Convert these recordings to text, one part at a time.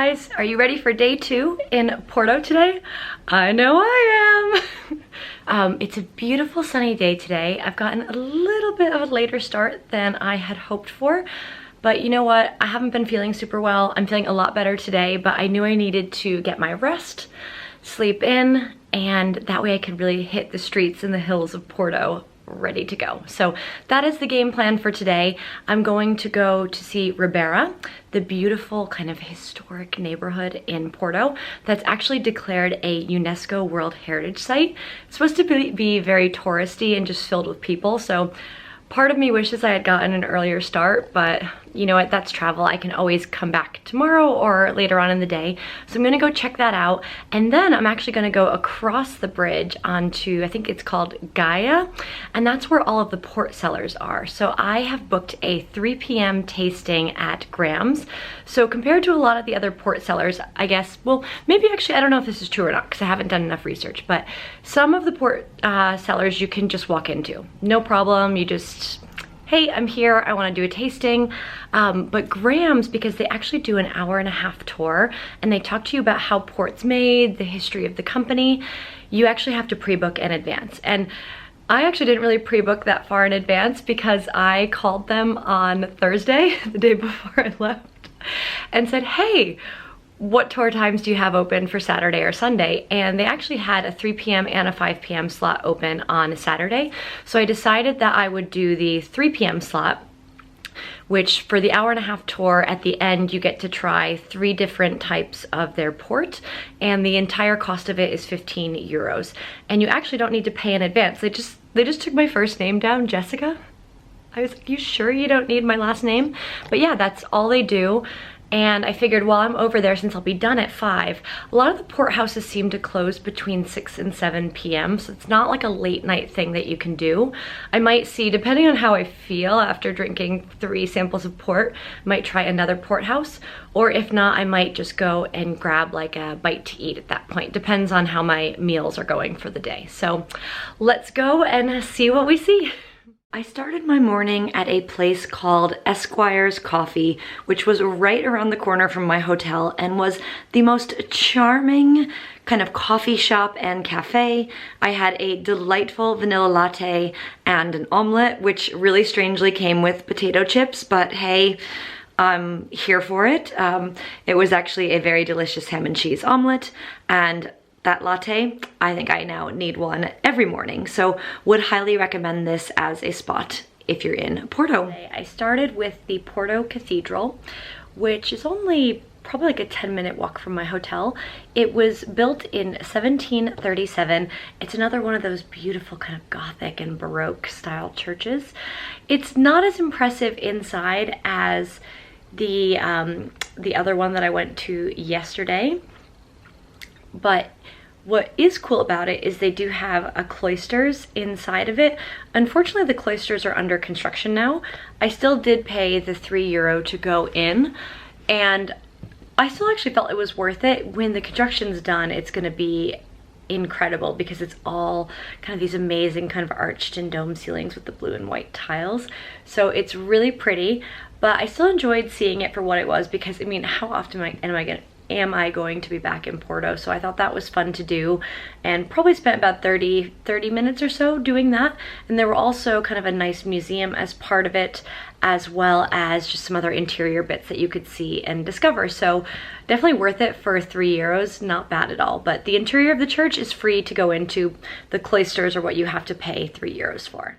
guys, are you ready for day 2 in Porto today? I know I am. It's a beautiful sunny day today. I've gotten a little bit of a later start than I had hoped for, but you know what? I haven't been feeling super well. I'm feeling a lot better today, but I knew I needed to get my rest, sleep in, and that way I could really hit the streets and the hills of Porto ready to go. So that is the game plan for today. I'm going to go to see Ribera, the beautiful kind of historic neighborhood in Porto that's actually declared a UNESCO World Heritage Site. It's supposed to be very touristy and just filled with people, so part of me wishes I had gotten an earlier start, but you know what, that's travel. I can always come back tomorrow or later on in the day. So I'm gonna go check that out. And then I'm actually gonna go across the bridge onto, I think it's called Gaia, and that's where all of the port cellars are. So I have booked a 3 p.m. tasting at Graham's. So compared to a lot of the other port cellars, I guess, well, maybe actually, I don't know if this is true or not because I haven't done enough research, but some of the port cellars you can just walk into. No problem, you just, hey, I'm here, I want to do a tasting. But Graham's, because they actually do an 1.5-hour tour and they talk to you about how port's made, the history of the company, you actually have to pre-book in advance. And I actually didn't really pre-book that far in advance because I called them on Thursday, the day before I left, and said, hey, what tour times do you have open for Saturday or Sunday? And they actually had a 3 p.m. and a 5 p.m. slot open on a Saturday. So I decided that I would do the 3 p.m. slot, which for the 1.5-hour tour, at the end you get to try 3 different types of their port, and the entire cost of it is 15 euros. And you actually don't need to pay in advance. They just took my first name down, Jessica. I was like, you sure you don't need my last name? But yeah, that's all they do. And I figured, well, I'm over there since I'll be done at 5. A lot of the port houses seem to close between 6 and 7 p.m. So it's not like a late night thing that you can do. I might see, depending on how I feel after drinking 3 samples of port, I might try another port house. Or if not, I might just go and grab like a bite to eat at that point. Depends on how my meals are going for the day. So let's go and see what we see. I started my morning at a place called Espressos Coffee, which was right around the corner from my hotel and was the most charming kind of coffee shop and cafe. I had a delightful vanilla latte and an omelet, which really strangely came with potato chips, but hey, I'm here for it. It was actually a very delicious ham and cheese omelet, and that latte, I think I now need one every morning, so would highly recommend this as a spot if you're in Porto. I started with the Porto Cathedral, which is only probably like a 10-minute walk from my hotel. It was built in 1737. It's another one of those beautiful kind of Gothic and Baroque style churches. It's not as impressive inside as the other one that I went to yesterday, but what is cool about it is they do have a cloisters inside of it. Unfortunately, the cloisters are under construction now. I still did pay the €3 to go in, and I still actually felt it was worth it. When the construction's done, it's gonna be incredible because it's all kind of these amazing kind of arched and dome ceilings with the blue and white tiles. So it's really pretty, but I still enjoyed seeing it for what it was because, I mean, how often am I going to be back in Porto? So I thought that was fun to do and probably spent about 30 minutes or so doing that. And there were also kind of a nice museum as part of it, as well as just some other interior bits that you could see and discover. So definitely worth it for €3, not bad at all. But the interior of the church is free to go into. The cloisters are what you have to pay €3 for.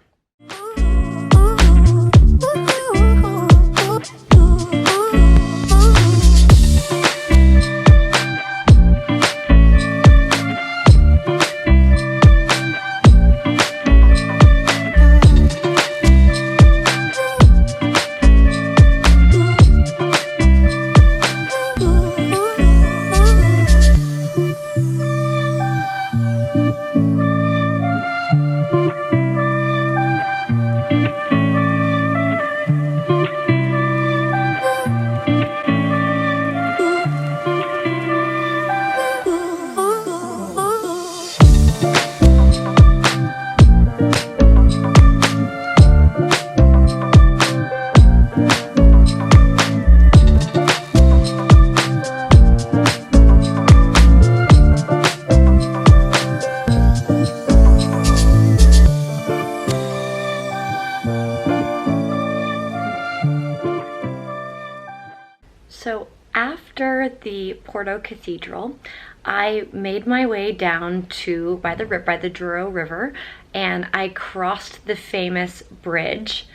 So after the Porto Cathedral, I made my way down to by the Douro River, and I crossed the famous bridge.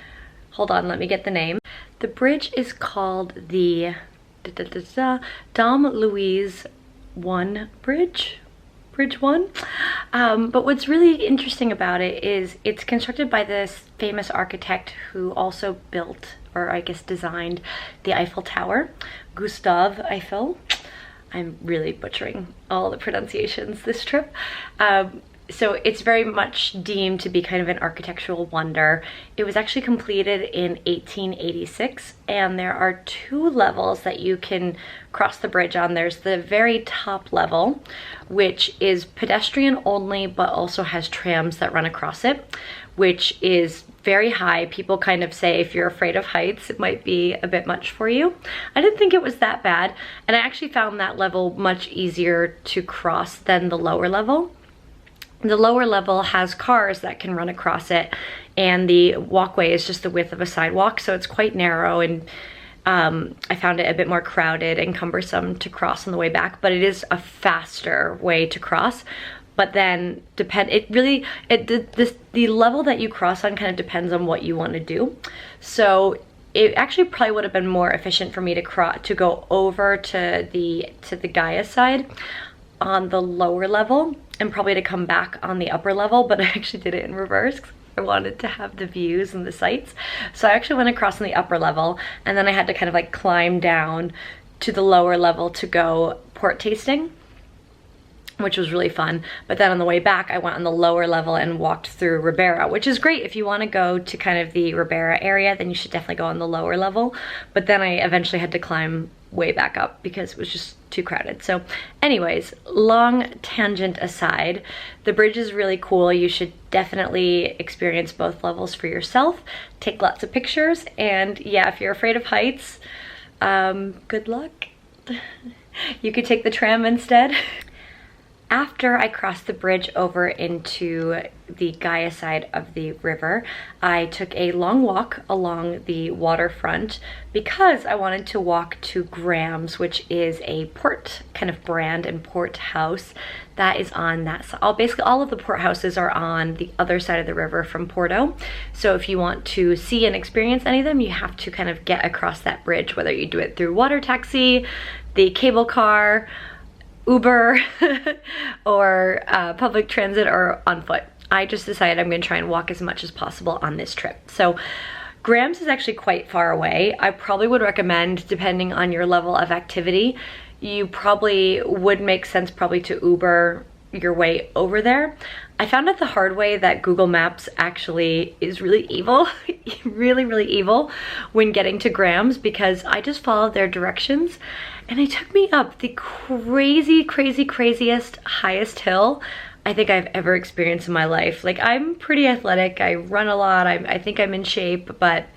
Hold on, let me get the name. The bridge is called the Dom Luís I Bridge. Bridge 1. But what's really interesting about it is it's constructed by this famous architect who also built, or I guess designed, the Eiffel Tower, Gustave Eiffel. I'm really butchering all the pronunciations this trip. So it's very much deemed to be kind of an architectural wonder. It was actually completed in 1886, and there are 2 levels that you can cross the bridge on. There's the very top level, which is pedestrian only, but also has trams that run across it, which is very high. People kind of say if you're afraid of heights, it might be a bit much for you. I didn't think it was that bad, and I actually found that level much easier to cross than the lower level. The lower level has cars that can run across it, and the walkway is just the width of a sidewalk, so it's quite narrow, and I found it a bit more crowded and cumbersome to cross on the way back, but it is a faster way to cross. But then the level that you cross on kind of depends on what you want to do. So it actually probably would have been more efficient for me to go over to the Gaia side on the lower level, and probably to come back on the upper level, but I actually did it in reverse. I wanted to have the views and the sights. So I actually went across on the upper level, and then I had to kind of like climb down to the lower level to go port tasting, which was really fun. But then on the way back, I went on the lower level and walked through Ribera, which is great. If you want to go to kind of the Ribera area, then you should definitely go on the lower level. But then I eventually had to climb way back up because it was just too crowded. So anyways, long tangent aside, the bridge is really cool. You should definitely experience both levels for yourself, take lots of pictures, and yeah, if you're afraid of heights, good luck. You could take the tram instead. After I crossed the bridge over into the Gaia side of the river, I took a long walk along the waterfront because I wanted to walk to Graham's, which is a port kind of brand and port house that is on that side. Basically all of the port houses are on the other side of the river from Porto. So if you want to see and experience any of them, you have to kind of get across that bridge, whether you do it through water taxi, the cable car, Uber, or public transit, or on foot. I just decided I'm gonna try and walk as much as possible on this trip. So Graham's is actually quite far away. I probably would recommend, depending on your level of activity, you probably would make sense probably to Uber your way over there. I found out the hard way that Google Maps actually is really evil, really evil when getting to Graham's, because I just followed their directions and it took me up the craziest, highest hill I think I've ever experienced in my life. Like, I'm pretty athletic, I run a lot, I think I'm in shape, but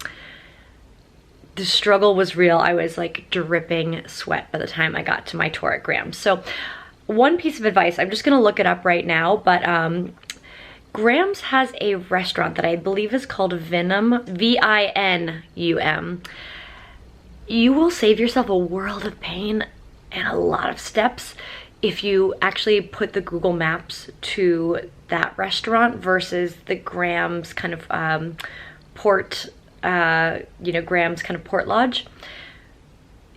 the struggle was real. I was like dripping sweat by the time I got to my tour at Graham's. So one piece of advice, I'm just gonna look it up right now, but Graham's has a restaurant that I believe is called Vinum, V-I-N-U-M. You will save yourself a world of pain and a lot of steps if you actually put the Google Maps to that restaurant versus the Graham's kind of Graham's kind of port lodge.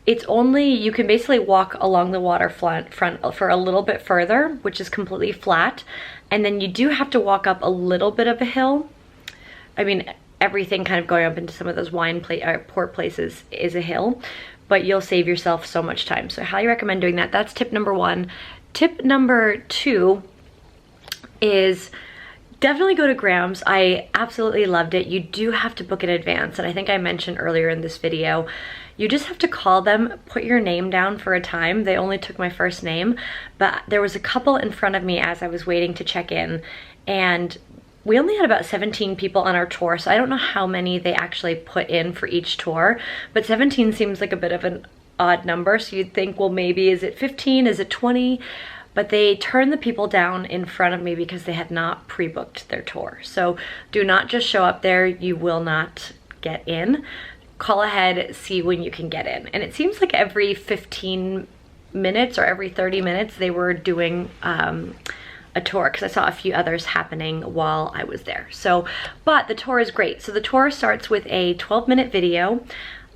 It's only, you can basically walk along the waterfront for a little bit further, which is completely flat, and then you do have to walk up a little bit of a hill. I mean, everything kind of going up into some of those port places is a hill, but you'll save yourself so much time. So I highly recommend doing that. That's tip number 1. Tip number 2 is definitely go to Graham's. I absolutely loved it. You do have to book in advance, and I think I mentioned earlier in this video, you just have to call them, put your name down for a time. They only took my first name, but there was a couple in front of me as I was waiting to check in, and we only had about 17 people on our tour, so I don't know how many they actually put in for each tour, but 17 seems like a bit of an odd number, so you'd think, well, maybe is it 15, is it 20? But they turned the people down in front of me because they had not pre-booked their tour. So do not just show up there, you will not get in. call ahead, see when you can get in. And it seems like every 15 minutes or every 30 minutes they were doing a tour, because I saw a few others happening while I was there. So, but the tour is great. So the tour starts with a 12-minute video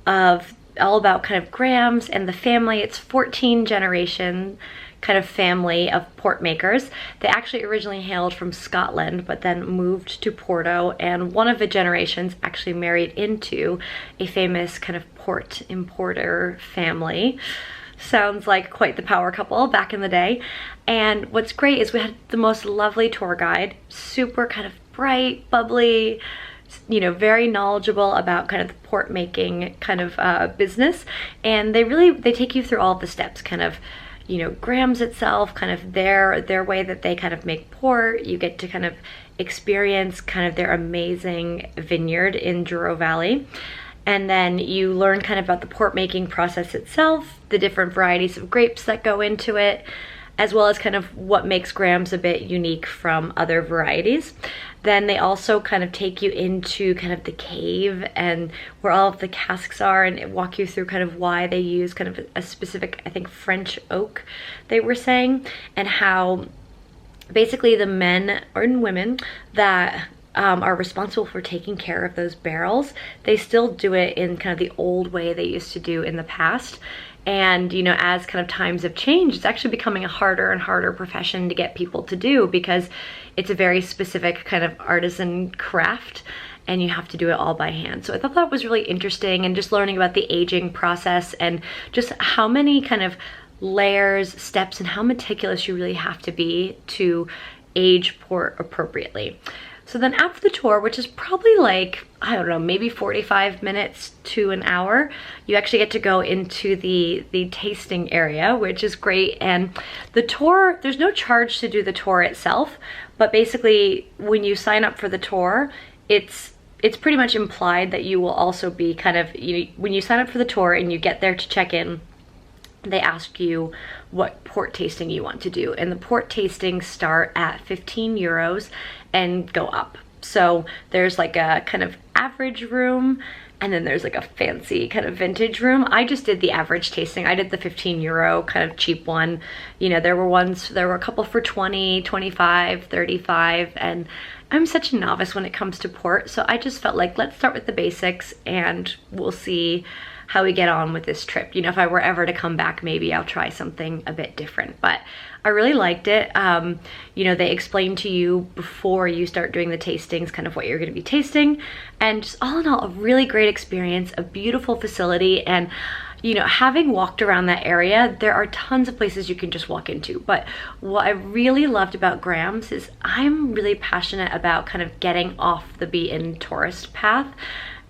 of all about kind of Grahams and the family. It's 14 generation kind of family of port makers. They actually originally hailed from Scotland, but then moved to Porto, and one of the generations actually married into a famous kind of port importer family. Sounds like quite the power couple back in the day. And what's great is we had the most lovely tour guide, super kind of bright, bubbly, you know, very knowledgeable about kind of the port making kind of business. And they take you through all of the steps, kind of, you know, Grahams itself, kind of their way that they kind of make port. You get to kind of experience kind of their amazing vineyard in Douro Valley. And then you learn kind of about the port making process itself, the different varieties of grapes that go into it, as well as kind of what makes Grahams a bit unique from other varieties. Then they also kind of take you into kind of the cave and where all of the casks are, and walk you through kind of why they use kind of a specific, I think, French oak, they were saying, and how basically the men or women that are responsible for taking care of those barrels, they still do it in kind of the old way they used to do in the past. And, you know, as kind of times have changed, it's actually becoming a harder and harder profession to get people to do, because it's a very specific kind of artisan craft and you have to do it all by hand. So I thought that was really interesting, and just learning about the aging process and just how many kind of layers, steps, and how meticulous you really have to be to age port appropriately. So then after the tour, which is probably like, I don't know, maybe 45 minutes to an hour, you actually get to go into the tasting area, which is great. And the tour, there's no charge to do the tour itself, but basically when you sign up for the tour, it's pretty much implied that you will also be kind of, when you sign up for the tour and you get there to check in, they ask you what port tasting you want to do. And the port tastings start at 15 euros and go up. So there's like a kind of average room, and then there's like a fancy kind of vintage room. I just did the average tasting. I did the 15 euro kind of cheap one. You know, there were a couple for 20, 25, 35, and I'm such a novice when it comes to port. So I just felt like, let's start with the basics and we'll see how we get on with this trip. You know, if I were ever to come back, maybe I'll try something a bit different. But I really liked it. You know, they explain to you before you start doing the tastings kind of what you're going to be tasting, and just all in all, a really great experience, a beautiful facility. And you know, having walked around that area, there are tons of places you can just walk into. But what I really loved about Grahams is I'm really passionate about kind of getting off the beaten tourist path.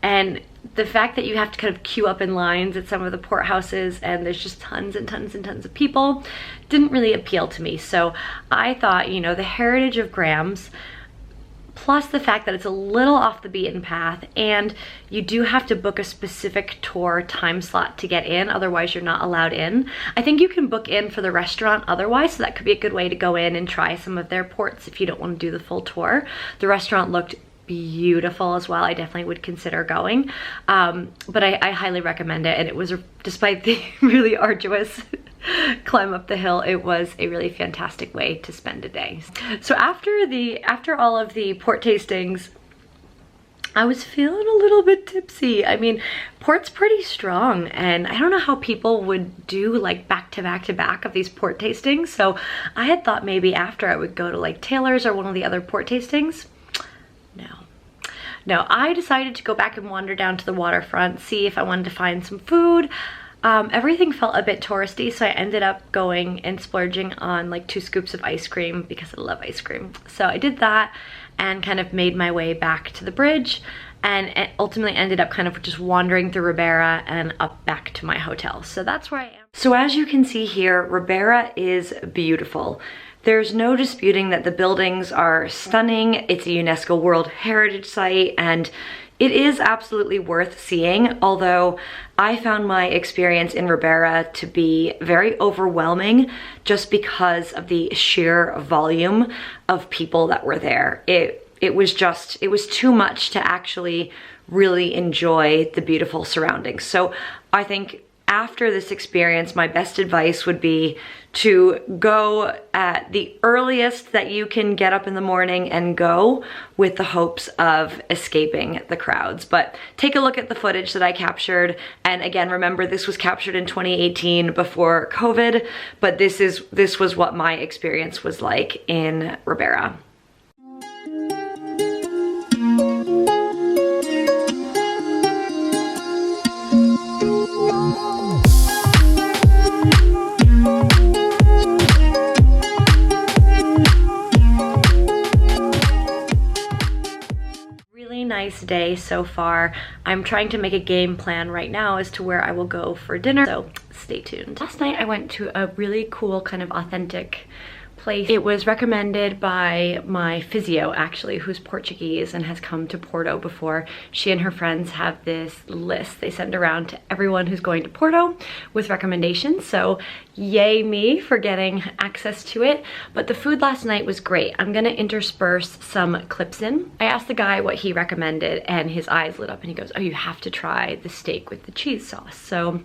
And the fact that you have to kind of queue up in lines at some of the port houses and there's just tons and tons and tons of people didn't really appeal to me. So I thought, you know, the heritage of Grahams, plus the fact that it's a little off the beaten path, and you do have to book a specific tour time slot to get in, otherwise you're not allowed in. I think you can book in for the restaurant otherwise, so that could be a good way to go in and try some of their ports if you don't want to do the full tour. The restaurant looked beautiful as well. I definitely would consider going, but I highly recommend it. And it was, despite the really arduous climb up the hill, it was a really fantastic way to spend a day. So after all of the port tastings, I was feeling a little bit tipsy. I mean, port's pretty strong, and I don't know how people would do like back to back to back of these port tastings. So I had thought maybe after I would go to like Taylor's or one of the other port tastings. No, I decided to go back and wander down to the waterfront, see if I wanted to find some food. Everything felt a bit touristy, so I ended up going and splurging on like 2 scoops of ice cream because I love ice cream. So I did that and kind of made my way back to the bridge, and ultimately ended up kind of just wandering through Ribera and up back to my hotel. So that's where I am. So as you can see here, Ribera is beautiful. There's no disputing that the buildings are stunning. It's a UNESCO World Heritage Site, and it is absolutely worth seeing, although I found my experience in Ribera to be very overwhelming just because of the sheer volume of people that were there. It was too much to actually really enjoy the beautiful surroundings. So I think after this experience, my best advice would be to go at the earliest that you can get up in the morning and go, with the hopes of escaping the crowds. But take a look at the footage that I captured. And again, remember, this was captured in 2018 before COVID, but this was what my experience was like in Ribera. Nice day so far. I'm trying to make a game plan right now as to where I will go for dinner, so stay tuned. Last night I went to a really cool kind of authentic place. It was recommended by my physio, actually, who's Portuguese and has come to Porto before. She and her friends have this list they send around to everyone who's going to Porto with recommendations, so yay me for getting access to it. But the food last night was great. I'm gonna intersperse some clips in. I asked the guy what he recommended and his eyes lit up and he goes, oh, you have to try the steak with the cheese sauce. So,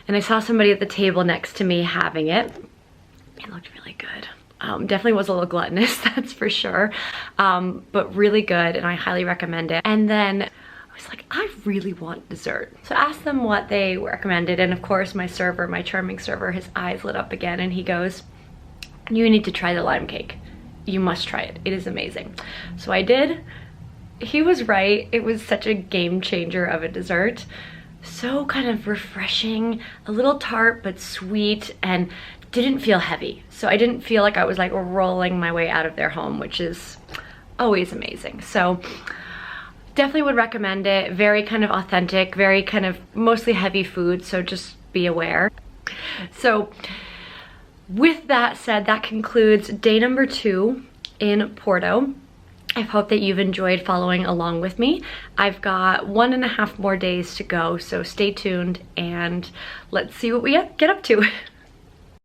and I saw somebody at the table next to me having it. It looked really good. Definitely was a little gluttonous, that's for sure, but really good, and I highly recommend it. And then I was like, I really want dessert. So I asked them what they recommended, and of course my server, my charming server, his eyes lit up again, and he goes, you need to try the lime cake. You must try it. It is amazing. So I did. He was right. It was such a game changer of a dessert. So kind of refreshing, a little tart but sweet, and didn't feel heavy. So I didn't feel like I was like rolling my way out of their home, which is always amazing. So definitely would recommend it. Very kind of authentic, very kind of mostly heavy food, so just be aware. So with that said, that concludes day number 2 in Porto. I hope that you've enjoyed following along with me. I've got 1.5 more days to go, so stay tuned and let's see what we get up to.